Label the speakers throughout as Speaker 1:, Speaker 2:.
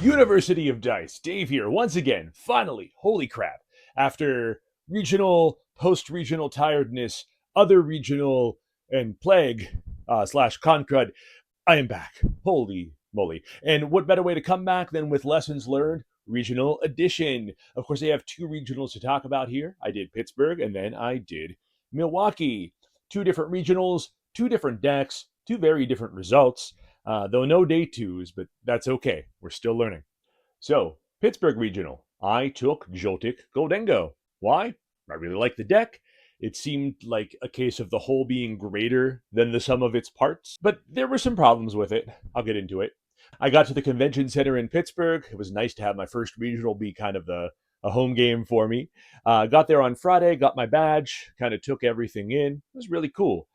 Speaker 1: University of Dice, Dave here once again. Finally, holy crap! After regional, post-regional tiredness, other regional, and plague slash concrud, I am back. Holy moly! And what better way to come back than with lessons learned? Regional edition. Of course, I have two regionals to talk about here. I did Pittsburgh, and then I did Milwaukee. Two different regionals, two different decks, two very different results. Though no day twos, but that's okay. We're still learning. So, Pittsburgh Regional. I took Joltik Goldengo. Why? I really like the deck. It seemed like a case of the whole being greater than the sum of its parts, but there were some problems with it. I'll get into it. I got to the convention center in Pittsburgh. It was nice to have my first regional be kind of a home game for me. Got there on Friday, got my badge, kind of took everything in. It was really cool.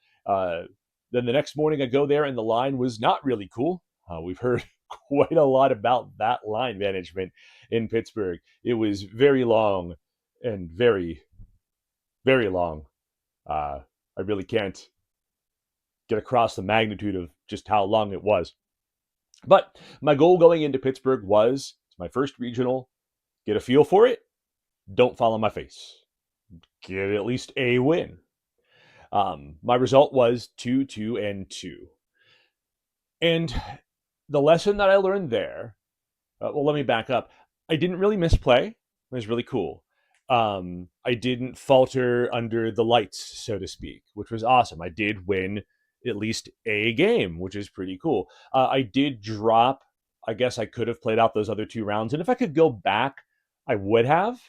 Speaker 1: Then the next morning I go there and the line was not really cool. We've heard quite a lot about that line management in Pittsburgh. It was very long and very, very long. I really can't get across the magnitude of just how long it was. But my goal going into Pittsburgh was it's my first regional, get a feel for it, don't fall on my face, get at least a win. My result was 2-2-2. And the lesson that I learned there, well, let me back up. I didn't really misplay. It was really cool. I didn't falter under the lights, so to speak, which was awesome. I did win at least a game, which is pretty cool. I did drop. I guess I could have played out those other two rounds. And if I could go back, I would have.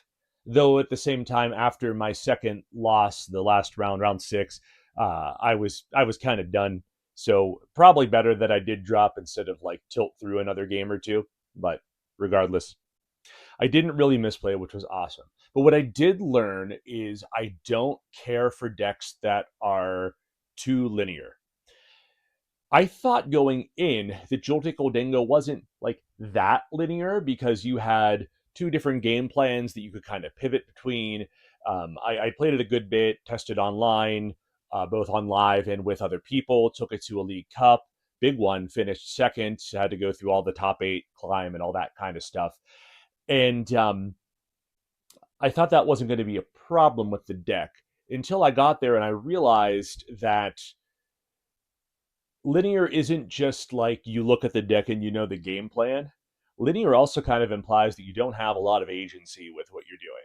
Speaker 1: Though at the same time, after my second loss, the last round, round 6, I was kind of done. So probably better that I did drop instead of like tilt through another game or two. But regardless, I didn't really misplay, which was awesome. But what I did learn is I don't care for decks that are too linear. I thought going in that Joltik Oldengo wasn't like that linear because you had two different game plans that you could kind of pivot between. I played it a good bit, tested online, both on live and with other people, took it to a League Cup, big one, finished second, had to go through all the top 8 climb and all that kind of stuff. And I thought that wasn't going to be a problem with the deck until I got there and I realized that linear isn't just like you look at the deck and you know the game plan. Linear also kind of implies that you don't have a lot of agency with what you're doing.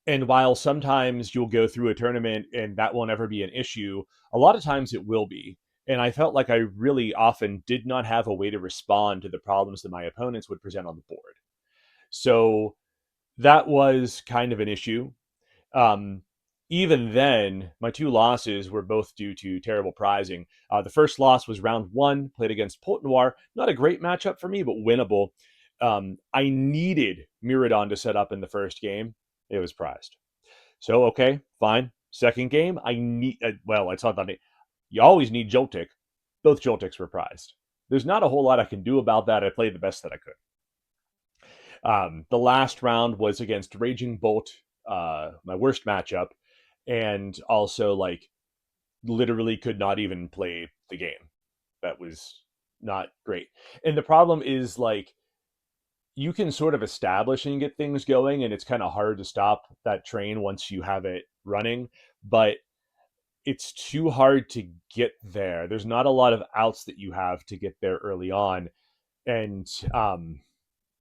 Speaker 1: And while sometimes you'll go through a tournament and that won't ever be an issue, a lot of times it will be. And I felt like I really often did not have a way to respond to the problems that my opponents would present on the board. So that was kind of an issue. Even then, my two losses were both due to terrible prizing. The first loss was round 1, played against Pot Noir. Not a great matchup for me, but winnable. I needed Miradon to set up in the first game. It was prized. So, okay, fine. Second game, I need, well, it's not that you always need Joltik. Both Joltiks were prized. There's not a whole lot I can do about that. I played the best that I could. The last round was against Raging Bolt, my worst matchup, and also like literally could not even play the game. That was not great. And the problem is like you can sort of establish and get things going, and it's kind of hard to stop that train once you have it running, but it's too hard to get there. There's not a lot of outs that you have to get there early on. And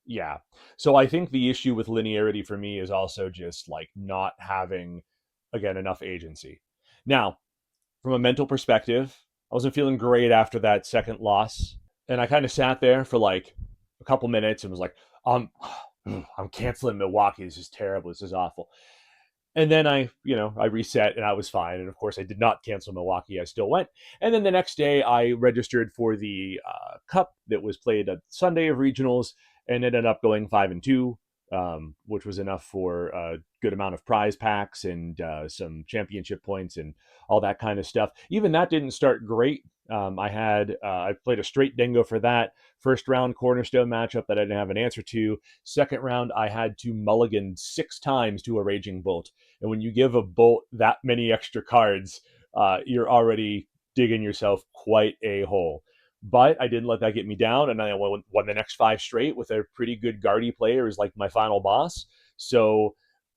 Speaker 1: yeah. So I think the issue with linearity for me is also just like not having, again, enough agency. Now, from a mental perspective, I wasn't feeling great after that second loss. And I kind of sat there for like a couple minutes and was like, I'm canceling Milwaukee. This is terrible. This is awful. And then I reset and I was fine. And of course, I did not cancel Milwaukee. I still went. And then the next day, I registered for the cup that was played at Sunday of regionals and ended up going 5-2, which was enough for a good amount of prize packs and some championship points and all that kind of stuff. Even that didn't start great. I played a straight dingo for that. First round cornerstone matchup that I didn't have an answer to. Second round, I had to mulligan 6 times to a Raging Bolt. And when you give a Bolt that many extra cards, you're already digging yourself quite a hole. but I didn't let that get me down, and I won the next 5 straight with a pretty good guardy player as like my final boss. So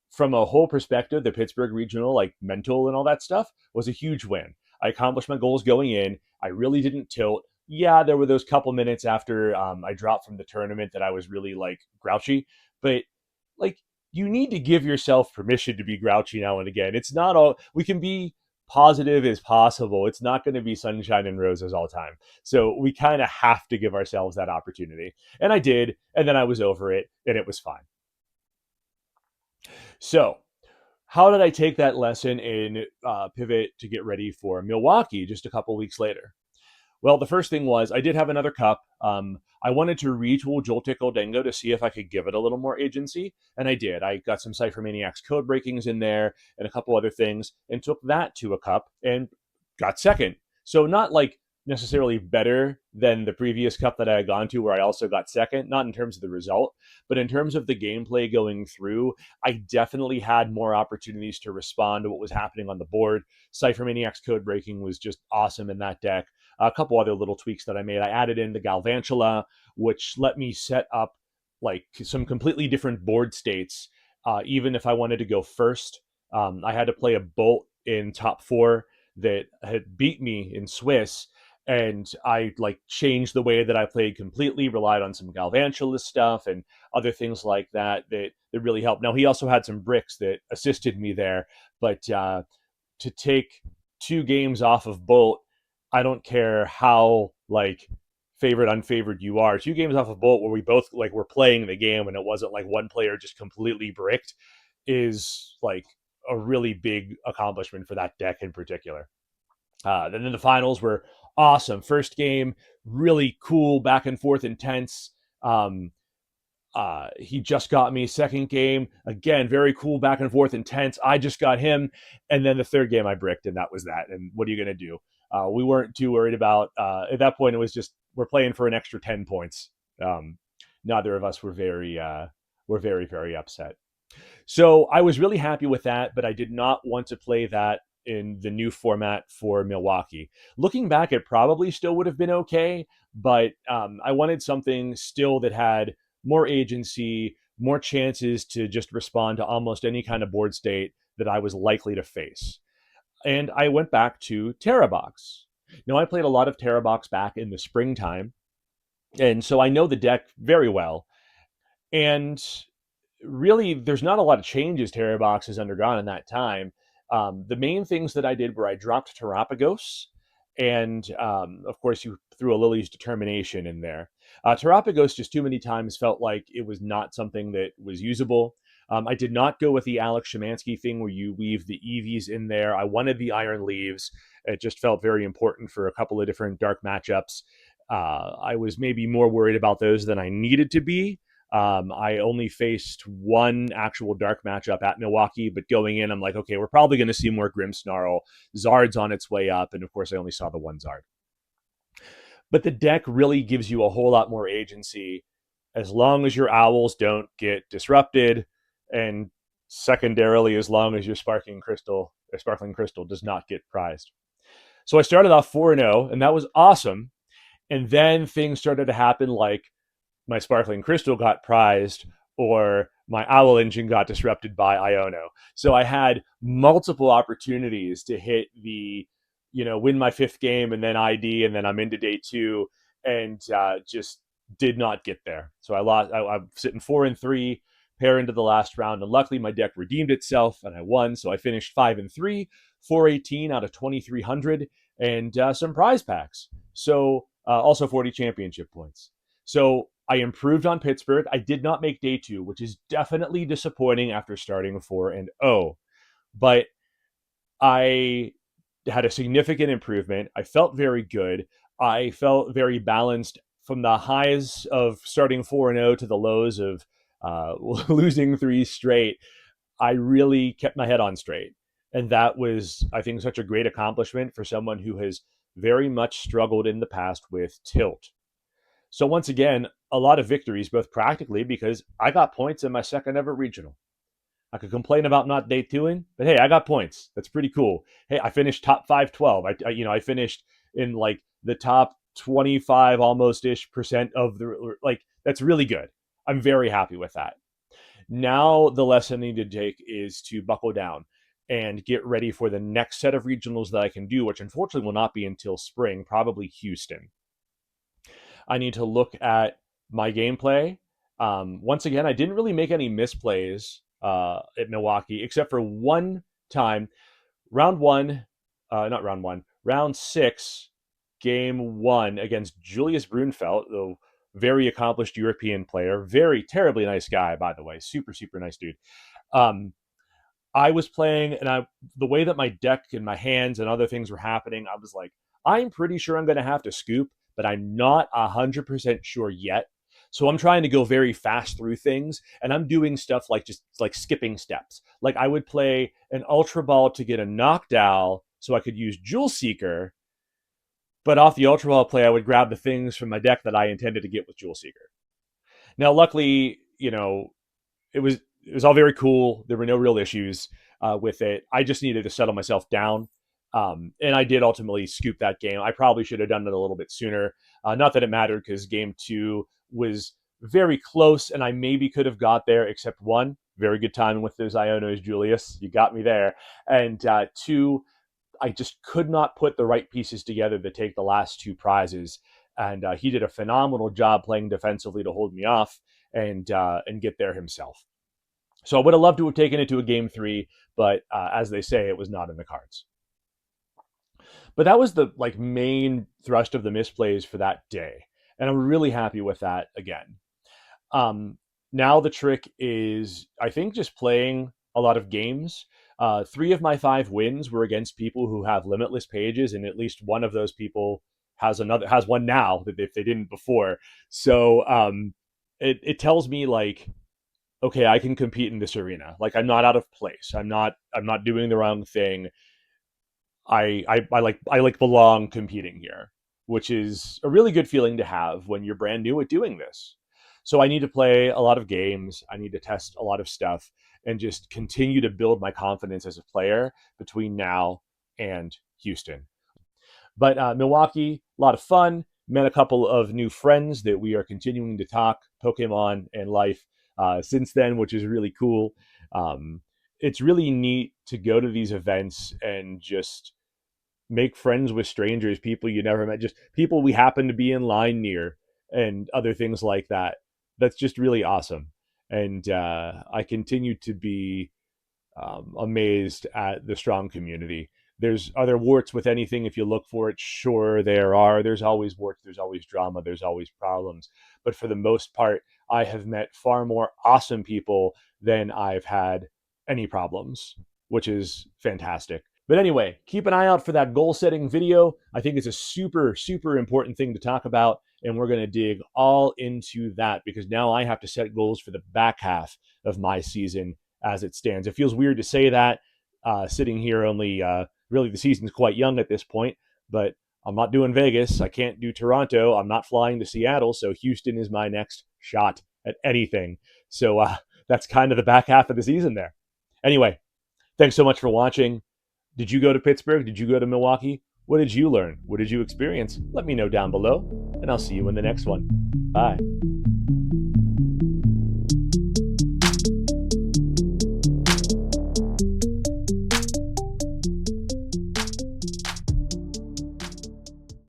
Speaker 1: from a whole perspective, the Pittsburgh regional, like mental and all that stuff, was a huge win. I accomplished my goals going in. I really didn't tilt. Yeah, there were those couple minutes after I dropped from the tournament that I was really like grouchy, but like you need to give yourself permission to be grouchy now and again. It's not all we can be positive as possible. It's not going to be sunshine and roses all the time. So we kind of have to give ourselves that opportunity. And I did, and then I was over it and it was fine. So, how did I take that lesson and pivot to get ready for Milwaukee just a couple weeks later? Well, the first thing was I did have another cup. I wanted to retool Joltik Oldengo to see if I could give it a little more agency, and I did. I got some Cypher Maniacs code breakings in there and a couple other things, and took that to a cup and got second. So not like necessarily better than the previous cup that I had gone to, where I also got second. Not in terms of the result, but in terms of the gameplay going through, I definitely had more opportunities to respond to what was happening on the board. Cypher Maniacs code breaking was just awesome in that deck. A couple other little tweaks that I made. I added in the Galvantula, which let me set up like some completely different board states. Even if I wanted to go first, I had to play a Bolt in top 4 that had beat me in Swiss, and I like changed the way that I played completely. Relied on some Galvantula stuff and other things like that really helped. Now he also had some bricks that assisted me there, but to take 2 games off of Bolt, I don't care how like favored unfavored you are. 2 games off of Bolt where we both like were playing the game and it wasn't like one player just completely bricked is like a really big accomplishment for that deck in particular. Then the finals were awesome. First game, really cool, back and forth, intense. Um, he just got me. Second game, again, very cool, back and forth, intense. I just got him. And then the third game, I bricked, and that was that. And what are you going to do? We weren't too worried about, at that point, it was just, we're playing for an extra 10 points. Neither of us were very, very upset. So I was really happy with that, but I did not want to play that in the new format for Milwaukee. Looking back, it probably still would have been okay, but I wanted something still that had more agency, more chances to just respond to almost any kind of board state that I was likely to face. And I went back to Terrabox. Now, I played a lot of Terrabox back in the springtime, and so I know the deck very well. And really, there's not a lot of changes Terrabox has undergone in that time. The main things that I did were I dropped Terapagos, and of course, you threw a Lily's Determination in there. Terapagos just too many times felt like it was not something that was usable. I did not go with the Alex Szymanski thing where you weave the EVs in there. I wanted the Iron Leaves. It just felt very important for a couple of different dark matchups. I was maybe more worried about those than I needed to be. I only faced one actual dark matchup at Milwaukee, but going in, I'm like, okay, we're probably going to see more Grimmsnarl. Zard's on its way up, and of course, I only saw the one Zard. But the deck really gives you a whole lot more agency as long as your owls don't get disrupted, and secondarily, as long as your sparkling crystal does not get prized. So I started off 4-0, and that was awesome. And then things started to happen, like my sparkling crystal got prized or my owl engine got disrupted by Iono. So I had multiple opportunities to hit the, win my 5th game and then ID, and then I'm into day 2, and just did not get there. So I lost. I'm sitting 4-3, pair into the last round, and luckily my deck redeemed itself and I won. So I finished 5-3, 418 out of 2,300, and some prize packs. So also 40 championship points. So I improved on Pittsburgh. I did not make day 2, which is definitely disappointing after starting 4-0. But I had a significant improvement. I felt very good. I felt very balanced from the highs of starting 4-0 to the lows of losing 3 straight. I really kept my head on straight. And that was, I think, such a great accomplishment for someone who has very much struggled in the past with tilt. So once again, a lot of victories, both practically because I got points in my second ever regional. I could complain about not day 2ing, but hey, I got points. That's pretty cool. Hey, I finished top 512. I finished in like the top 25 almost ish percent of the, like, that's really good. I'm very happy with that. Now the lesson I need to take is to buckle down and get ready for the next set of regionals that I can do, which unfortunately will not be until spring, probably Houston. I need to look at my gameplay. Once again, I didn't really make any misplays at Milwaukee, except for one time. Round one, not round one, round six, game one against Julius Brunfeld, the very accomplished European player, very terribly nice guy, by the way, super, super nice dude. Um, I was playing, and the way that my deck and my hands and other things were happening, I was like, I'm pretty sure I'm going to have to scoop, but I'm not 100% sure yet. So I'm trying to go very fast through things, and I'm doing stuff like just like skipping steps. Like I would play an Ultra Ball to get a knockdown so I could use Jewel Seeker, but off the Ultra Ball play, I would grab the things from my deck that I intended to get with Jewel Seeker. Now, luckily, it was all very cool. There were no real issues with it. I just needed to settle myself down. And I did ultimately scoop that game. I probably should have done it a little bit sooner. Not that it mattered because game two was very close and I maybe could have got there, except one, very good timing with those Ionos, Julius. You got me there. And two, I just could not put the right pieces together to take the last two prizes. And he did a phenomenal job playing defensively to hold me off and get there himself. So I would have loved to have taken it to a game three, but as they say, it was not in the cards. But that was the like main thrust of the misplays for that day, and I'm really happy with that again. Now the trick is, I think, just playing a lot of games. 3 of my 5 wins were against people who have limitless pages, and at least one of those people has one now that if they didn't before. So it tells me like, okay, I can compete in this arena. Like I'm not out of place. I'm not doing the wrong thing. I belong competing here, which is a really good feeling to have when you're brand new at doing this. So I need to play a lot of games. I need to test a lot of stuff and just continue to build my confidence as a player between now and Houston. But Milwaukee, a lot of fun. Met a couple of new friends that we are continuing to talk Pokemon and life since then, which is really cool. It's really neat to go to these events and just make friends with strangers, people you never met, just people we happen to be in line near, and other things like that. That's just really awesome. And I continue to be amazed at the strong community. Are there warts with anything if you look for it? Sure, there are. There's always warts, there's always drama, there's always problems. But for the most part, I have met far more awesome people than I've had any problems, which is fantastic. But anyway, keep an eye out for that goal setting video. I think it's a super, super important thing to talk about. And we're going to dig all into that because now I have to set goals for the back half of my season as it stands. It feels weird to say that sitting here only, really the season's quite young at this point, but I'm not doing Vegas. I can't do Toronto. I'm not flying to Seattle. So Houston is my next shot at anything. So that's kind of the back half of the season there. Anyway, thanks so much for watching. Did you go to Pittsburgh? Did you go to Milwaukee? What did you learn? What did you experience? Let me know down below, and I'll see you in the next one. Bye.